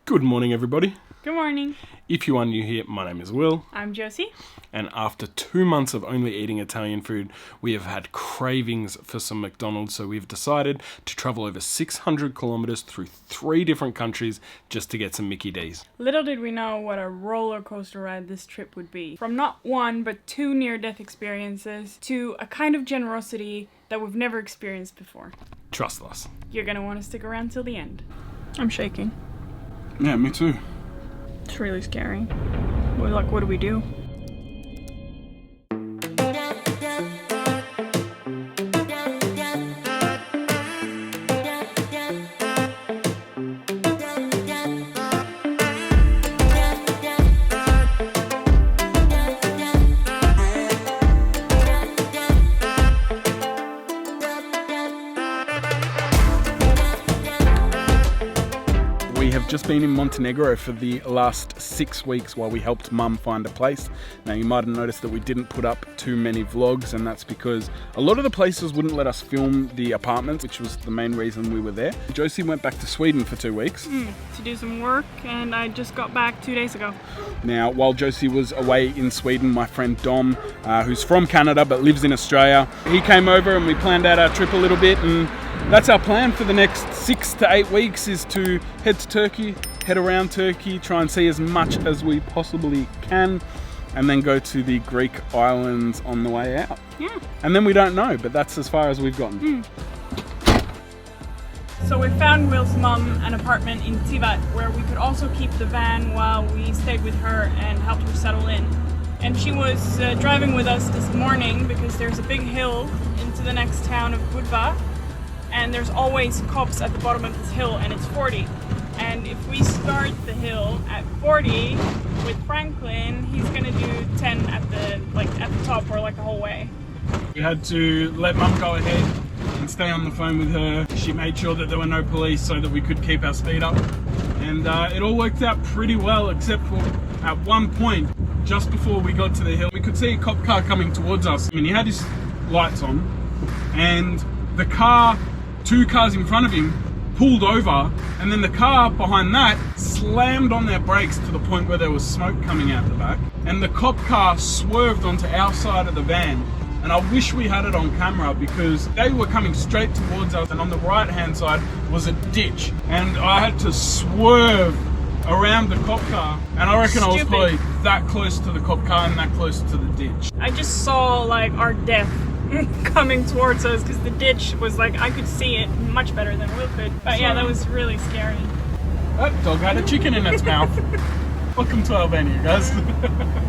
Good morning, everybody. Good morning. If you are new here, my name is Will. I'm Josie. And after 2 months of only eating Italian food, we have had cravings for some McDonald's, so we've decided to travel over 600 kilometers through 3 different countries just to get some Mickey D's. Little did we know what a roller coaster ride this trip would be. From not 1, but 2 near-death experiences to a kind of generosity that we've never experienced before. Trust us. You're gonna want to stick around till the end. I'm shaking. Yeah, me too. It's really scary. What do we do? We have just been in Montenegro for the last 6 weeks while we helped Mum find a place. Now, you might have noticed that we didn't put up too many vlogs, and that's because a lot of the places wouldn't let us film the apartments, which was the main reason we were there. Josie went back to Sweden for 2 weeks. To do some work, and I just got back 2 days ago. Now, while Josie was away in Sweden, my friend Dom, who's from Canada but lives in Australia, he came over and we planned out our trip a little bit, and that's our plan for the next 6 to 8 weeks, is to head to Turkey, head around Turkey, try and see as much as we possibly can, and then go to the Greek islands on the way out. Yeah. And then we don't know, but that's as far as we've gotten. So we found Will's mum an apartment in Tivat where we could also keep the van while we stayed with her and helped her settle in. And she was driving with us this morning because there's a big hill into the next town of Weve, and there's always cops at the bottom of this hill, and it's 40. And if we start the hill at 40 with Franklin, he's gonna do 10 at the top, or the whole way. We had to let Mum go ahead and stay on the phone with her. She made sure that there were no police so that we could keep our speed up. And it all worked out pretty well, except for at one point, just before we got to the hill, we could see a cop car coming towards us. I mean, he had his lights on, and the car, 2 cars in front of him, pulled over, and then the car behind that slammed on their brakes to the point where there was smoke coming out the back, and the cop car swerved onto our side of the van. And I wish we had it on camera because they were coming straight towards us, and on the right hand side was a ditch, and I had to swerve around the cop car, and I reckon I was probably that close to the cop car and that close to the ditch. I just saw our death coming towards us because the ditch was I could see it much better than Will could. But yeah, that was really scary. That dog had a chicken in its mouth. Welcome to Albania, guys.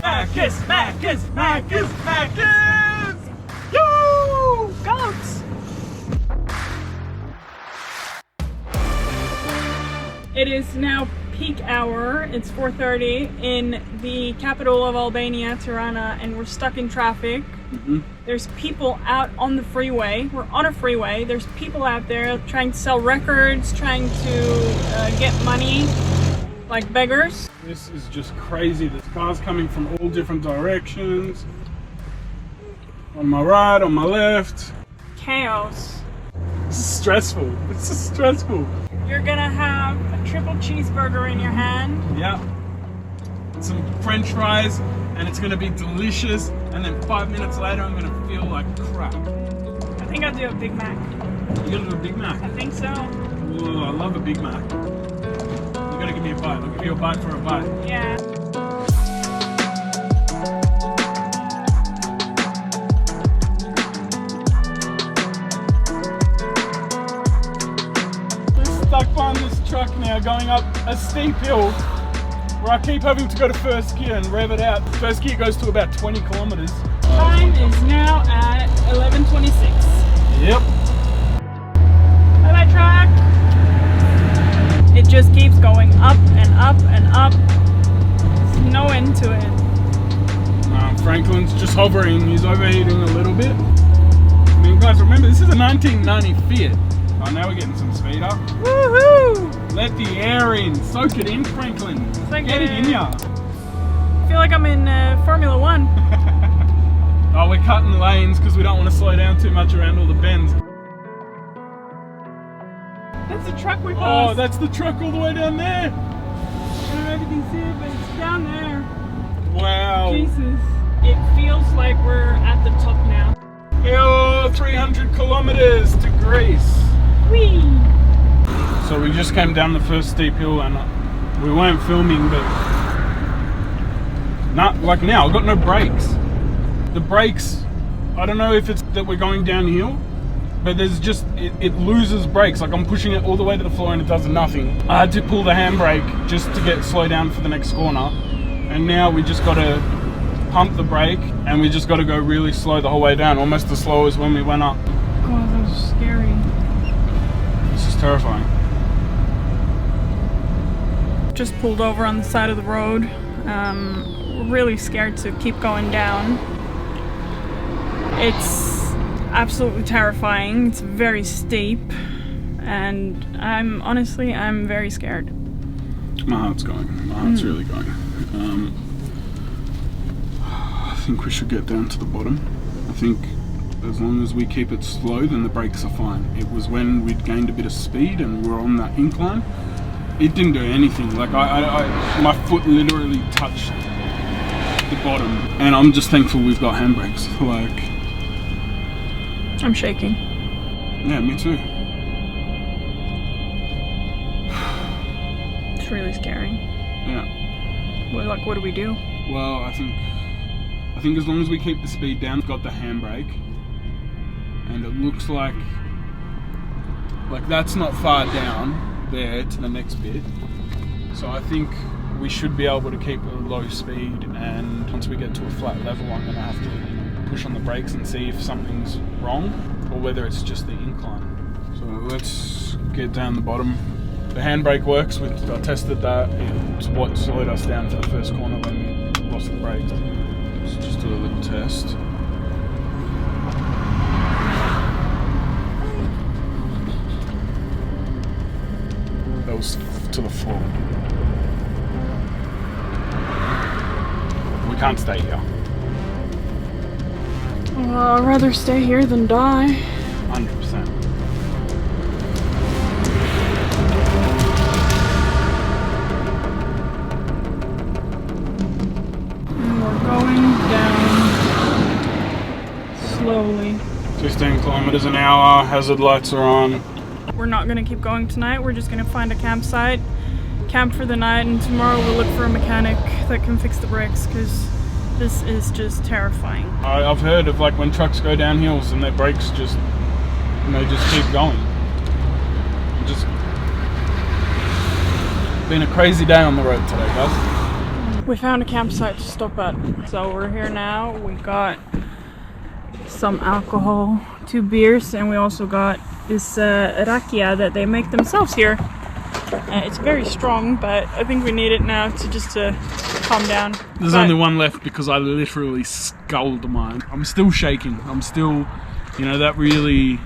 Marcus, Marcus, Marcus, Marcus! Yo! Goats! It is now peak hour. It's 4:30 in the capital of Albania, Tirana, and we're stuck in traffic. There's people out on the freeway. We're on a freeway. There's people out there trying to sell records, trying to get money like beggars. This is just crazy. There's cars coming from all different directions. On my right, on my left. Chaos. This is stressful. This is stressful. You're gonna have a triple cheeseburger in your hand. Yeah. Some French fries, and it's gonna be delicious. And then 5 minutes later, I'm gonna feel like crap. I think I'll do a Big Mac. You gonna do a Big Mac? I think so. Ooh, I love a Big Mac. You gotta give me a bite. I'll give you a bite for a bite. Yeah. We're stuck behind this truck now, going up a steep hill, where I keep having to go to first gear and rev it out. First gear goes to about 20 kilometers. Time is now at 11:26. Yep. Bye-bye, truck. It just keeps going up and up and up. There's no end to it. Franklin's just hovering. He's overheating a little bit. I mean, guys, remember, this is a 1990 Fiat. Oh, now we're getting some speed up. Woohoo! Let the air in. Soak it in, Franklin. Get it in ya. I feel like I'm in Formula 1. Oh, we're cutting lanes because we don't want to slow down too much around all the bends. That's the truck we passed. Oh, that's the truck all the way down there. everything see it, but it's down there. Wow. Jesus. It feels like we're at the top now. Oh, 300 kilometers to Greece. Whee! So we just came down the first steep hill and we weren't filming, but not like now, I've got no brakes. The brakes, I don't know if it's that we're going downhill, but there's just, it loses brakes. Like I'm pushing it all the way to the floor and it does nothing. I had to pull the handbrake just to get slow down for the next corner. And now we just got to pump the brake and we just got to go really slow the whole way down, almost as slow as when we went up. God, that was scary. This is terrifying. Just pulled over on the side of the road. We're really scared to keep going down. It's absolutely terrifying. It's very steep, and I'm very scared. My heart's going. My heart's really going. I think we should get down to the bottom. I think as long as we keep it slow, then the brakes are fine. It was when we'd gained a bit of speed and we were on that incline, it didn't do anything. Like my foot literally touched the bottom, and I'm just thankful we've got handbrakes. Like, I'm shaking. yeah, me too. It's really scary. Yeah. Well, what do we do? Well, I think as long as we keep the speed down, we've got the handbrake, and it looks like that's not far down there to the next bit. So I think we should be able to keep a low speed, and once we get to a flat level, I'm gonna have to push on the brakes and see if something's wrong or whether it's just the incline. So let's get down the bottom. The handbrake works. I tested that. It's what slowed us down for the first corner when we lost the brakes. Let's just do a little test. That was to the floor. We can't stay here. Well, I'd rather stay here than die. 100%. And we're going down slowly. 15 kilometers an hour, hazard lights are on. We're not going to keep going tonight. We're just going to find a campsite, camp for the night, and tomorrow we'll look for a mechanic that can fix the brakes, because this is just terrifying. I've heard of like when trucks go down hills and their brakes just keep going. Just been a crazy day on the road today, guys. We found a campsite to stop at, so we're here now. We got some alcohol, 2 beers, and we also got this rakia that they make themselves here. It's very strong, but I think we need it now to calm down. There's only one left because I literally sculled mine. I'm still shaking. I'm still, that really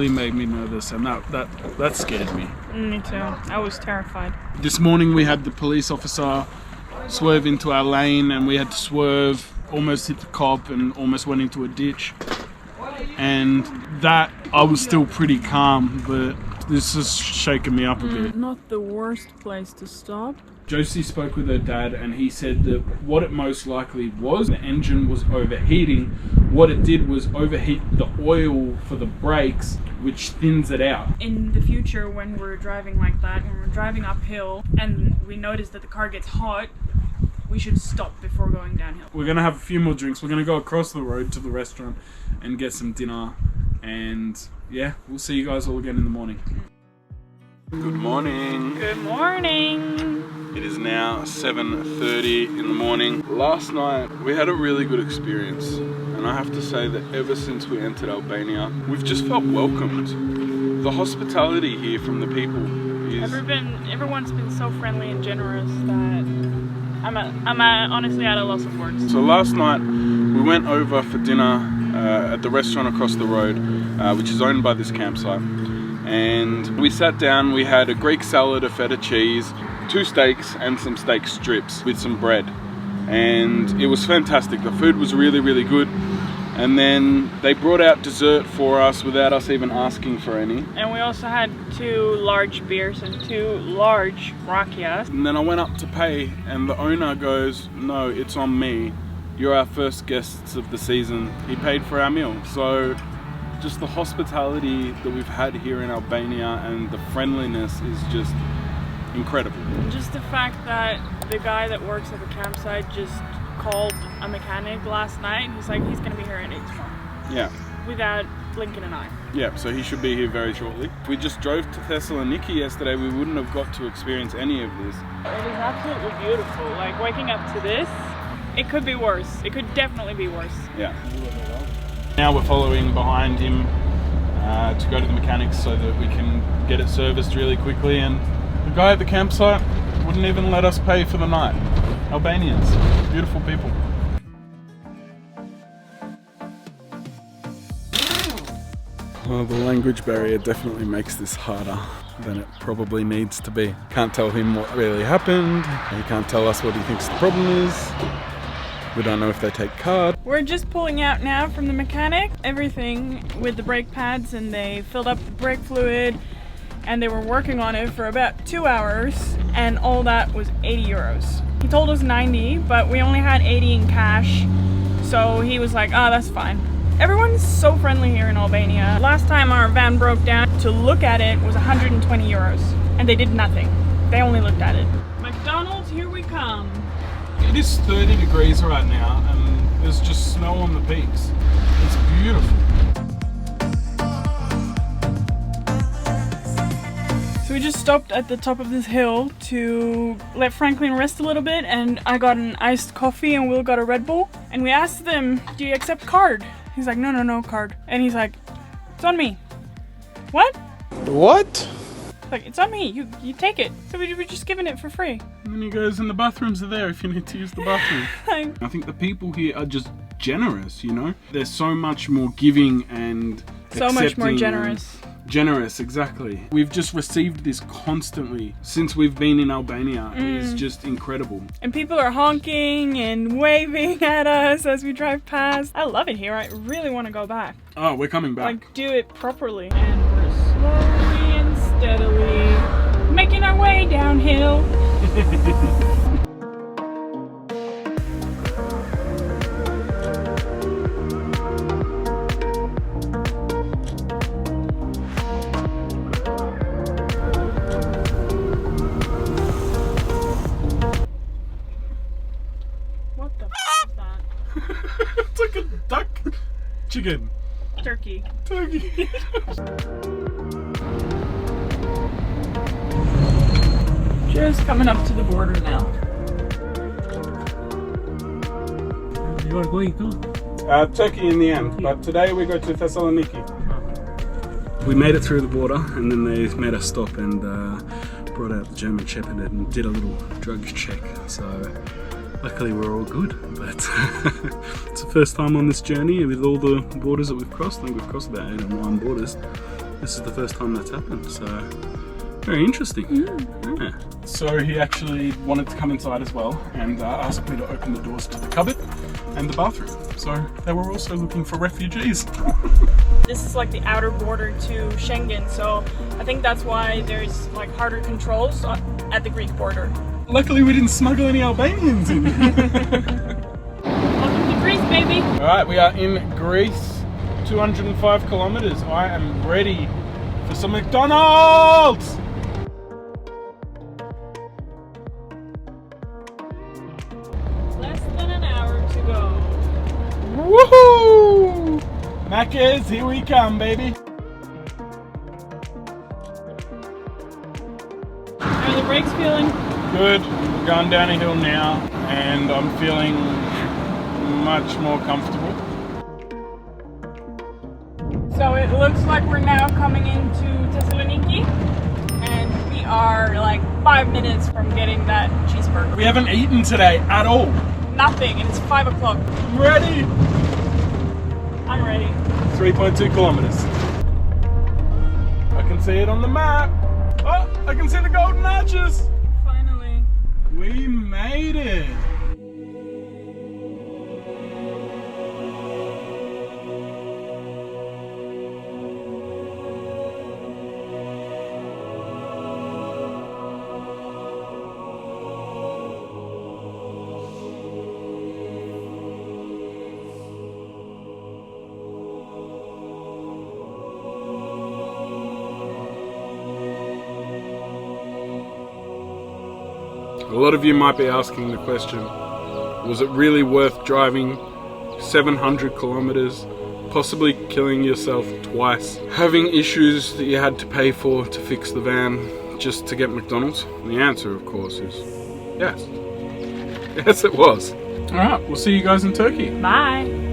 made me nervous, and that scared me. Me too. I was terrified. This morning we had the police officer swerve into our lane, and we had to swerve, almost hit the cop, and almost went into a ditch. And that, I was still pretty calm, but this has shaken me up a bit. Not the worst place to stop. Josie spoke with her dad, and he said that what it most likely was, the engine was overheating. What it did was overheat the oil for the brakes, which thins it out. In the future, when we're driving like that, when we're driving uphill and we notice that the car gets hot, we should stop before going downhill. We're going to have a few more drinks. We're going to go across the road to the restaurant and get some dinner. And yeah, we'll see you guys all again in the morning. Good morning. Good morning. It is now 7:30 in the morning. Last night we had a really good experience, and I have to say that ever since we entered Albania, we've just felt welcomed. The hospitality here from the people is... Everyone's been so friendly and generous that I'm honestly at a loss of words. So last night we went over for dinner at the restaurant across the road, which is owned by this campsite. And we sat down, we had a Greek salad, a feta cheese, 2 steaks and some steak strips with some bread. And it was fantastic. The food was really, really good. And then they brought out dessert for us without us even asking for any. And we also had 2 large beers and 2 large rakias. And then I went up to pay and the owner goes, "No, it's on me. You're our first guests of the season." He paid for our meal. So just the hospitality that we've had here in Albania and the friendliness is just incredible. Just the fact that the guy that works at the campsite just called a mechanic last night. He's like, he's gonna be here at 8 tomorrow. Yeah. Without blinking an eye. Yeah, so he should be here very shortly. If we just drove to Thessaloniki yesterday, we wouldn't have got to experience any of this. It is absolutely beautiful. Like waking up to this, it could be worse. It could definitely be worse. Yeah. Now we're following behind him to go to the mechanics so that we can get it serviced really quickly. And the guy at the campsite wouldn't even let us pay for the night. Albanians, beautiful people. Well, the language barrier definitely makes this harder than it probably needs to be. Can't tell him what really happened. He can't tell us what he thinks the problem is. We don't know if they take card. We're just pulling out now from the mechanic. Everything with the brake pads, and they filled up the brake fluid and they were working on it for about 2 hours, and all that was 80 euros. He told us 90, but we only had 80 in cash. So he was like, "Oh, that's fine." Everyone's so friendly here in Albania. Last time our van broke down, to look at it was 120 euros, and they did nothing. They only looked at it. McDonald's, here we come. It is 30 degrees right now, and there's just snow on the peaks. It's beautiful. So we just stopped at the top of this hill to let Franklin rest a little bit, and I got an iced coffee and Will got a Red Bull. And we asked them, "Do you accept card?" He's like, no card. And he's like, "It's on me." What? What? Like, "It's on me, you take it." So we were just giving it for free. And then he goes, "And the bathrooms are there if you need to use the bathroom." Like, I think the people here are just generous, you know? They're so much more giving and so much more accepting generous. Generous, exactly. We've just received this constantly since we've been in Albania. It's just incredible. And people are honking and waving at us as we drive past. I love it here. I really want to go back. Oh, we're coming back. Like, do it properly. And we're slowly and steadily making our way downhill. It's like a duck. Chicken. Turkey. Just coming up to the border now. You are going to? Turkey in the end, but today we go to Thessaloniki. We made it through the border, and then they made us stop and brought out the German Shepherd and did a little drug check. So luckily we're all good, but it's the first time on this journey with all the borders that we've crossed. I think we've crossed about 8 or 9 borders. This is the first time that's happened, so very interesting. Yeah. So he actually wanted to come inside as well and asked me to open the doors to the cupboard and the bathroom. So they were also looking for refugees. This is like the outer border to Schengen, so I think that's why there's like harder controls at the Greek border. Luckily we didn't smuggle any Albanians in. Welcome to Greece, baby! Alright, we are in Greece, 205 kilometers. I am ready for some McDonald's! Less than an hour to go. Woohoo! Macca's, here we come, baby. How are the brakes feeling? Good. We're going down a hill now, and I'm feeling much more comfortable. So it looks like we're now coming into Thessaloniki, and we are like 5 minutes from getting that cheeseburger. We haven't eaten today at all. Nothing, and it's 5 o'clock. Ready? I'm ready. 3.2 kilometers. I can see it on the map. Oh, I can see the golden arches. Finally. We made it. A lot of you might be asking the question, was it really worth driving 700 kilometers, possibly killing yourself twice, having issues that you had to pay for to fix the van just to get McDonald's? And the answer, of course, is yes. Yes, it was. Alright, we'll see you guys in Turkey. Bye.